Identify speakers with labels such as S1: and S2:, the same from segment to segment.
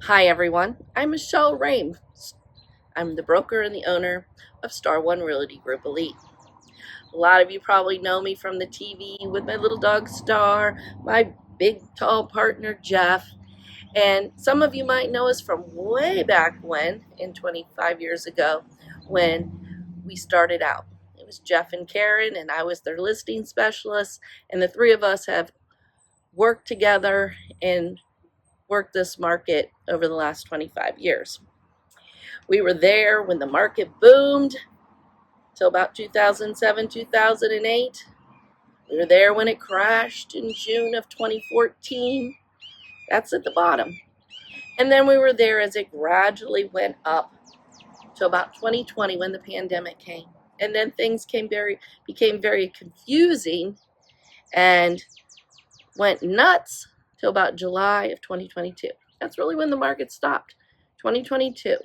S1: Hi everyone, I'm Michele Rehm. I'm the broker and the owner of Star One Realty Group Elite. A lot of you probably know me from the TV with my little dog Star, my big tall partner Jeff, and some of you might know us from way back when, in 25 years ago, when we started out. It was Jeff and Karen, and I was their listing specialist, and the three of us have worked together and worked this market over the last 25 years. We were there when the market boomed till about 2007, 2008. We were there when it crashed in June of 2014. That's at the bottom. And then we were there as it gradually went up to about 2020 when the pandemic came. And then things became very confusing and went nuts till about July of 2022. That's really when the market stopped. 2022.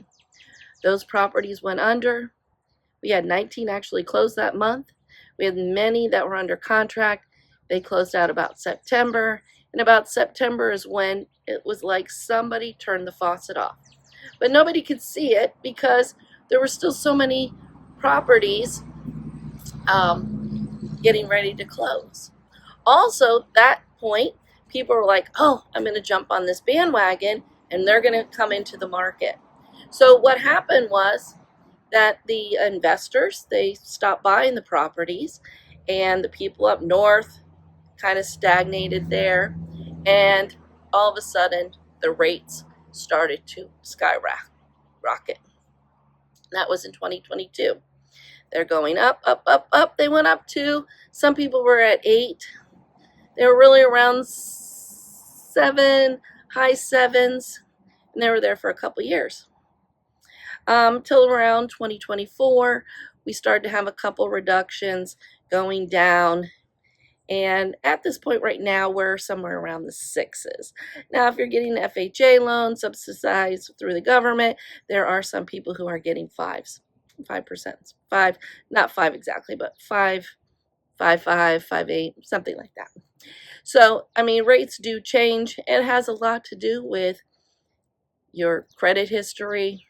S1: Those properties went under. We had 19 actually close that month. We had many that were under contract. They closed out about September. And about September is when it was like somebody turned the faucet off. But nobody could see it because there were still so many properties getting ready to close. Also, that point, people were like, oh, I'm going to jump on this bandwagon and they're going to come into the market. So what happened was that the investors, they stopped buying the properties, and the people up north kind of stagnated there, and all of a sudden the rates started to skyrocket. That was in 2022. They're going up, up, up, up. They went up to, some people were at 8. They were really around 7, high 7s, and they were there for a couple years. Till around 2024, we started to have a couple reductions going down. And at this point right now, we're somewhere around the 6s. Now, if you're getting an FHA loan subsidized through the government, there are some people who are getting 5s, 5%, 5, not 5 exactly, but 5, 5, 8, something like that. So, I mean, rates do change. It has a lot to do with your credit history,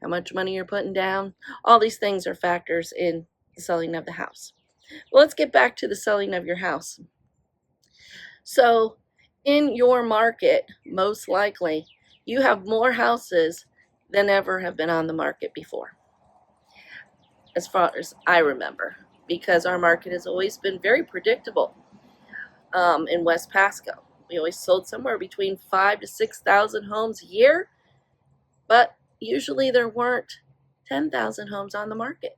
S1: how much money you're putting down. All these things are factors in the selling of the house. Well, let's get back to the selling of your house. So in your market, most likely, you have more houses than ever have been on the market before, as far as I remember, because our market has always been very predictable in West Pasco. We always sold somewhere between 5,000 to 6,000 homes a year, but usually there weren't 10,000 homes on the market.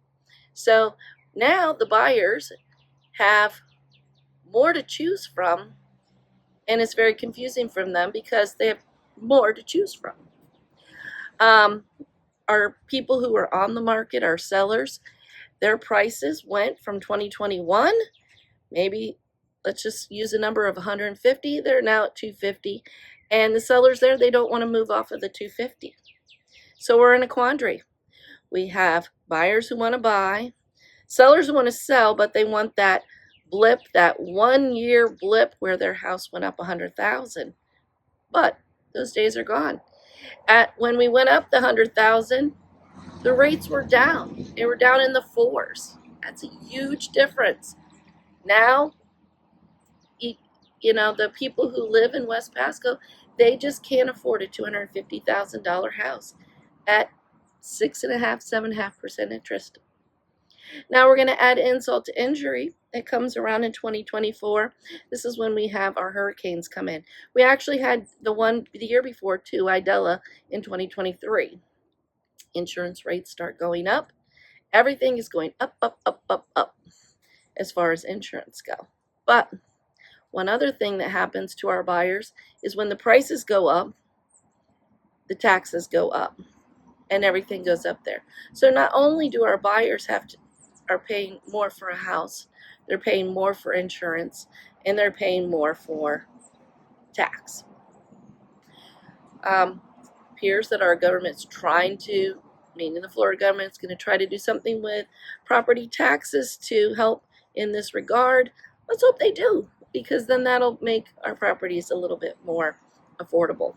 S1: So now the buyers have more to choose from, and it's very confusing for them because they have more to choose from. Our people who are on the market, our sellers, their prices went from 2021, maybe let's just use a number of 150, they're now at 250, and the sellers there, they don't want to move off of the 250. So we're in a quandary. We have buyers who want to buy, sellers who want to sell, but they want that blip, that 1 year blip where their house went up 100,000. But those days are gone. When we went up the 100,000, the rates were down. They were down in the 4s. That's a huge difference. Now, the people who live in West Pasco, they just can't afford a $250,000 house at 6.5%, 7.5% interest. Now we're going to add insult to injury. It comes around in 2024. This is when we have our hurricanes come in. We actually had the year before too, Idella, in 2023. Insurance rates start going up. Everything is going up, up, up, up, up as far as insurance go. But one other thing that happens to our buyers is when the prices go up, the taxes go up, and everything goes up there. So not only do our buyers are paying more for a house, they're paying more for insurance, and they're paying more for tax. Appears that our government's trying to, meaning the Florida government's going to try to do something with property taxes to help in this regard. Let's hope they do, because then that'll make our properties a little bit more affordable.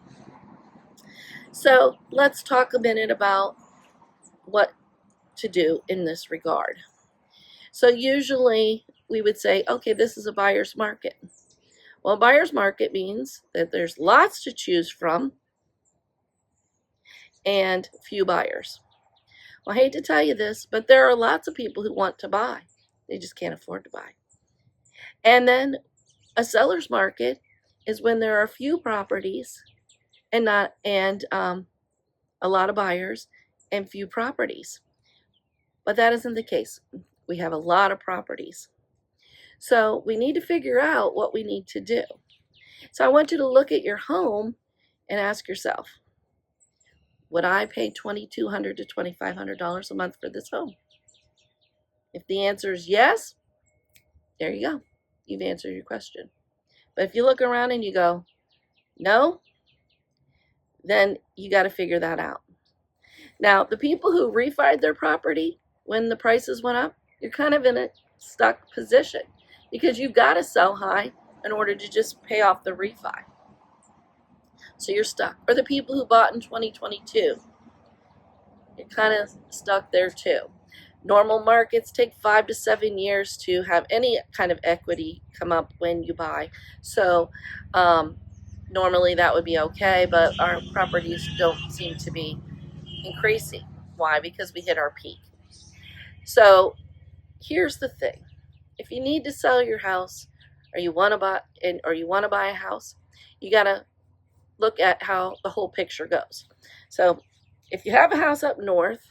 S1: So let's talk a minute about what to do in this regard. So usually we would say, okay, this is a buyer's market. Well, buyer's market means that there's lots to choose from and few buyers. Well, I hate to tell you this, but there are lots of people who want to buy. They just can't afford to buy. And then a seller's market is when there are few properties and a lot of buyers and few properties. But that isn't the case. We have a lot of properties. So we need to figure out what we need to do. So I want you to look at your home and ask yourself, would I pay $2,200 to $2,500 a month for this home? If the answer is yes, there you go. You've answered your question. But if you look around and you go, no, then you got to figure that out. Now, the people who refied their property when the prices went up, you're kind of in a stuck position because you've got to sell high in order to just pay off the refi. So you're stuck. Or the people who bought in 2022, you're kind of stuck there too. Normal markets take 5 to 7 years to have any kind of equity come up when you buy. So normally that would be okay, but our properties don't seem to be increasing. Why? Because we hit our peak. So here's the thing. If you need to sell your house or you want to buy a house, you got to look at how the whole picture goes. So if you have a house up north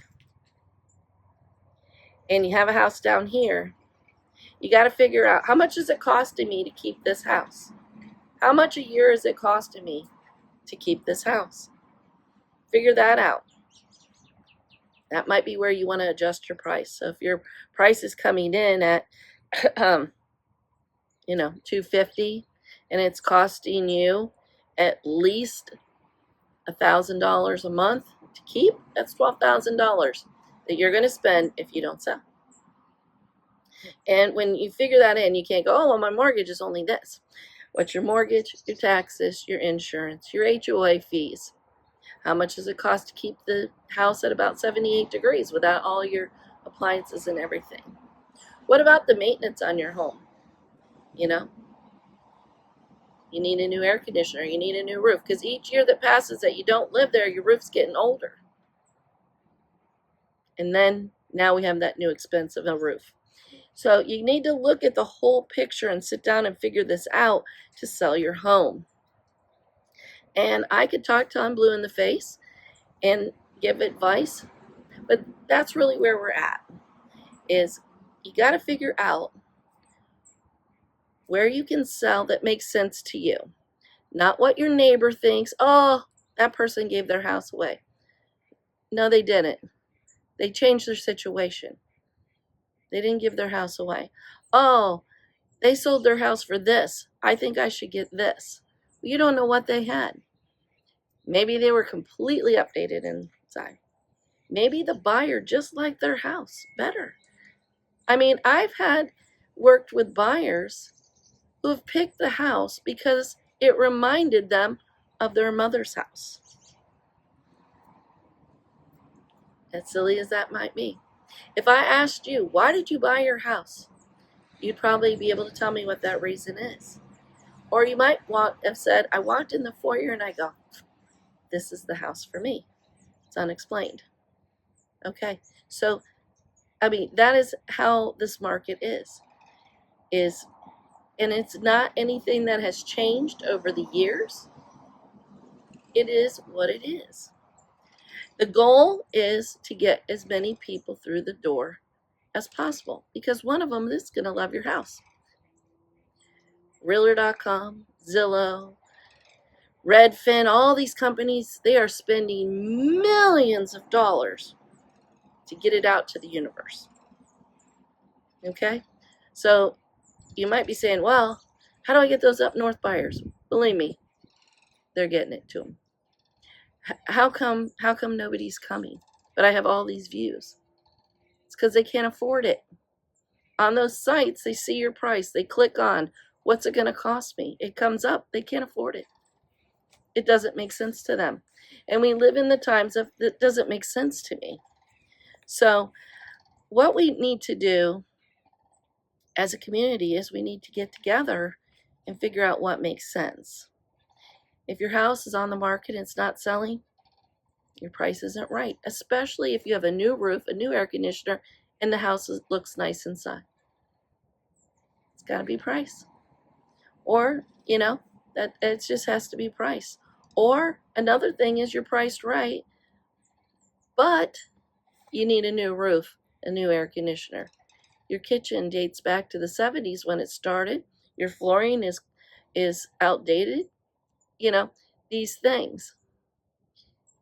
S1: and you have a house down here, you got to figure out how much is it costing me to keep this house? How much a year is it costing me to keep this house? Figure that out. That might be where you want to adjust your price. So if your price is coming in at $250 and it's costing you at least $1,000 a month to keep, that's $12,000 that you're going to spend if you don't sell. And when you figure that in, you can't go, oh, well, my mortgage is only this. What's your mortgage, your taxes, your insurance, your HOA fees? How much does it cost to keep the house at about 78 degrees without all your appliances and everything? What about the maintenance on your home? You need a new air conditioner, you need a new roof, because each year that passes that you don't live there, your roof's getting older. And then now we have that new expense of a roof. So you need to look at the whole picture and sit down and figure this out to sell your home. And I could talk till I'm blue in the face and give advice, but that's really where we're at, is you got to figure out where you can sell that makes sense to you. Not what your neighbor thinks, oh, that person gave their house away. No, they didn't. They changed their situation. They didn't give their house away. Oh, they sold their house for this. I think I should get this. You don't know what they had. Maybe they were completely updated inside. Maybe the buyer just liked their house better. I mean, I've worked with buyers who have picked the house because it reminded them of their mother's house. As silly as that might be. If I asked you, why did you buy your house? You'd probably be able to tell me what that reason is. Or you might have said, I walked in the foyer and I go, this is the house for me. It's unexplained. Okay, so, that is how this market is, and it's not anything that has changed over the years. It is what it is. The goal is to get as many people through the door as possible, because one of them is going to love your house. Realtor.com, Zillow, Redfin, all these companies, they are spending millions of dollars to get it out to the universe. Okay? So you might be saying, well, how do I get those up north buyers? Believe me, they're getting it to them. How come nobody's coming? But I have all these views. It's because they can't afford it. On those sites, they see your price. They click on, what's it going to cost me? It comes up. They can't afford it. it doesn't make sense to them. And we live in the times of that doesn't make sense to me. So what we need to do as a community is we need to get together and figure out what makes sense. If your house is on the market and it's not selling, your price isn't right, especially if you have a new roof, a new air conditioner, and the house looks nice inside. It's got to be price. Or, that it just has to be price. Or another thing is you're priced right, but you need a new roof, a new air conditioner. Your kitchen dates back to the 70s when it started. Your flooring is outdated. These things.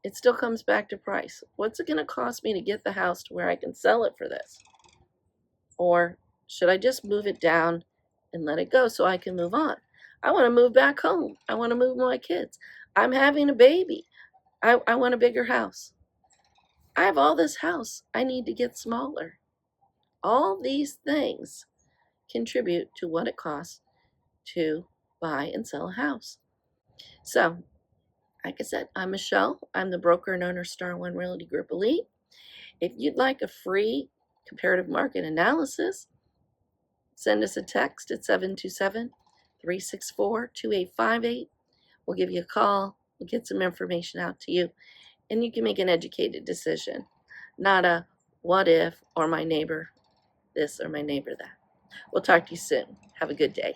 S1: It still comes back to price. What's it going to cost me to get the house to where I can sell it for this? Or should I just move it down and let it go so I can move on? I want to move back home. I want to move my kids. I'm having a baby. I want a bigger house. I have all this house. I need to get smaller. All these things contribute to what it costs to buy and sell a house. So, like I said, I'm Michelle. I'm the broker and owner of Star One Realty Group Elite. If you'd like a free comparative market analysis, send us a text at 727-364-2858. We'll give you a call. We'll get some information out to you, and you can make an educated decision, not a what if or my neighbor this or my neighbor that. We'll talk to you soon. Have a good day.